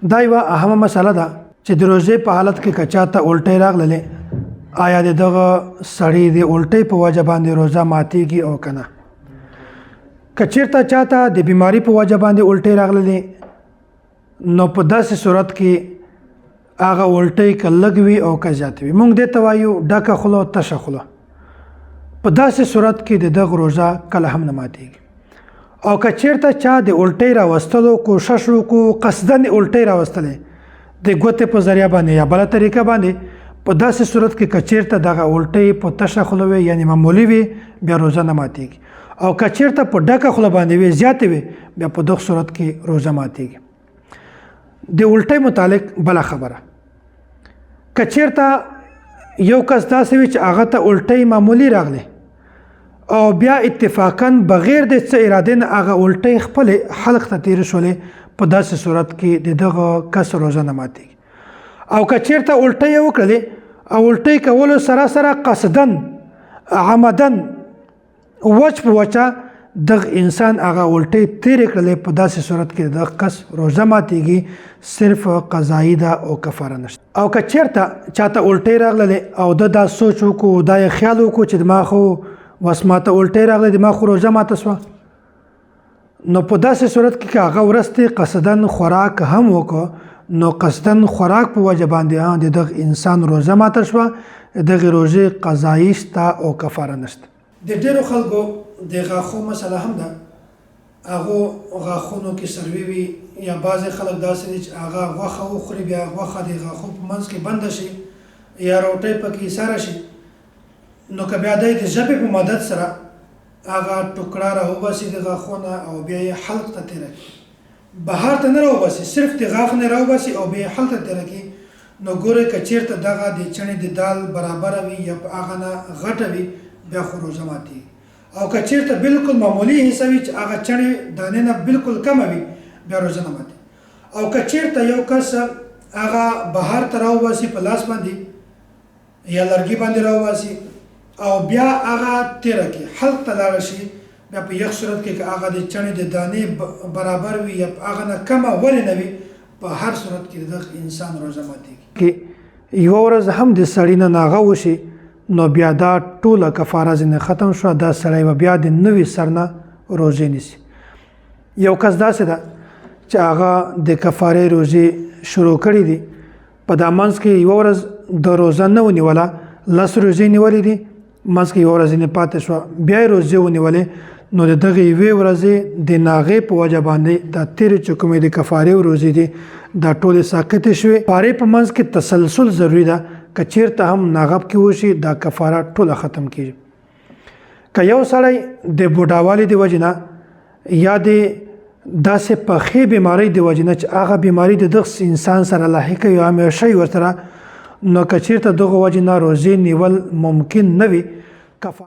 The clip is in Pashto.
دا یوه اهمه مسله ده چې د روژې په حالت کې که چاته الټۍ راغللې آیا د دغه سړي د الټۍ په وجه باندې روژه ماتیږي او که نه. که چېرته چاته د بیماري په وجه باندې الټۍ راغللې نو په داسې صورت کې هغه الټۍ که لږ وي او که زیات وي موږ دې ته وایو ډکه خوله تشه خوله. په داسې صورت کې د دغه روژه کله هم نه ماتیږي. او که چېرته چا د الټۍ راوستلو کوشش وکړو قصدن الټۍ راوستلې د ګوتې په ذریعه باندې یا بله طریقه باندې په داسې صورت کې که چېرته دغه الټۍ په تشه خوله وي یعنې معمولي وي بیا روژه نه ماتیږي. او که چېرته په ډکه خوله باندې وي زیاتې وي بیا په دغه صورت کې روژه ماتیږي. د الټۍ متعلق بله خبره که چېرته یو کس داسې وي چې هغه ته الټۍ معمولي راغلی او بیا اتفاقاً بغیر د څه ارادې نه هغه الټۍ خپلې حلق ته تېرې شولې په داسې صورت کې د دغه کس روژه نه ماتیږي. او که چېرته الټۍ یې وکړلې او الټۍ کولو سره سره قصدن عمدن وچ په وچه دغه انسان هغه الټۍ تېرې کړلې په داسې صورت کې دغه کس روژه ماتیږي صرف قضایي ده او کفاره نشته. او که چېرته چاته الټۍ راغللې او دا سوچ وکړو دا یې خیال وکړو چې دما خو وس ماته الټۍ راغلی دما خو روژه ماته سوه نو په داسې صورت کې که هغه وروستې قصدن خوراک هم وکړو نو قصدن خوراک په وجه باندې د دغه انسان روژه ماته شوه دغې روژې قضایي شته او کفاره نشته. د ډېرو خلکو د غاښو مسله هم ده هغو غاښونو کې سروي وي یا بعضې خلک داسې دي چې هغه غوښه وخوري بیا غوښه د غاښو په منځ کې بنده شي یا روټۍ پکې ایساره شي نو که بیا دی د ژبې په مدد سره هغه ټوکړه راوباسي د غاښونه او بیا یې حلق ته تېره کړي بهر ته نه راوباسي صرف د غاښ نه راوباسي او بیا یې حلق ته تېره کړي نو ګورئ که چېرته دغه د چڼې د دال برابره وي یا په هغه نه غټه وي بیا خو روژه ماتیږي. او که چېرته بلکل معمولي حصه وي چې هغه چڼې دانې نه بلکل کمه وي بیا روژه نه ماتیږي. او که چېرته یو کس هغه بهر ته راوباسي په لاس باندې یا لرګي باندې راوباسي او بیا هغه تېره کړي حلق ته لاړه شي بیا په یخ صورت کې که هغه د چڼې د دانې برابر وي یا په هغه نه کمه ولې نه وي په هر صورت کې دغه انسان روژه ماتیږي. یوه ورځ هم د سړي نه ناغه وشي نو بیا دا ټوله کفاره ځینې ختم شوه دا سړی به بیا د نوي سر نه روژې نیسي. یو کس داسې ده چې هغه د کفارې روژې شروع کړي دي په دا منځ کې یوه ورځ د روژه نه ونیوله 10 روژې نیولې دي منځ کې یوه ورځ یې پاتې شوه بیا یې روژې ونیولې نو د دغې یوې ورځې د ناغې په وجه باندې دا تېرې چې کومې د کفارې روژې دي دا ټولې ساقطې شوې. پارې په منځ کې تسلسل ضروري ده که چېرته هم ناغه پکې وشي دا کفاره ټوله ختم کېږي. که یو سړی د بوډاوالي د وجې نه یا د داسې پخې بیمارۍ د وجې نه چې هغه بیماري د دغه انسان سره لاحقه وي همیشه یې ورسره نو که چېرته دغه وجې نه روژې نیول ممکن نه وي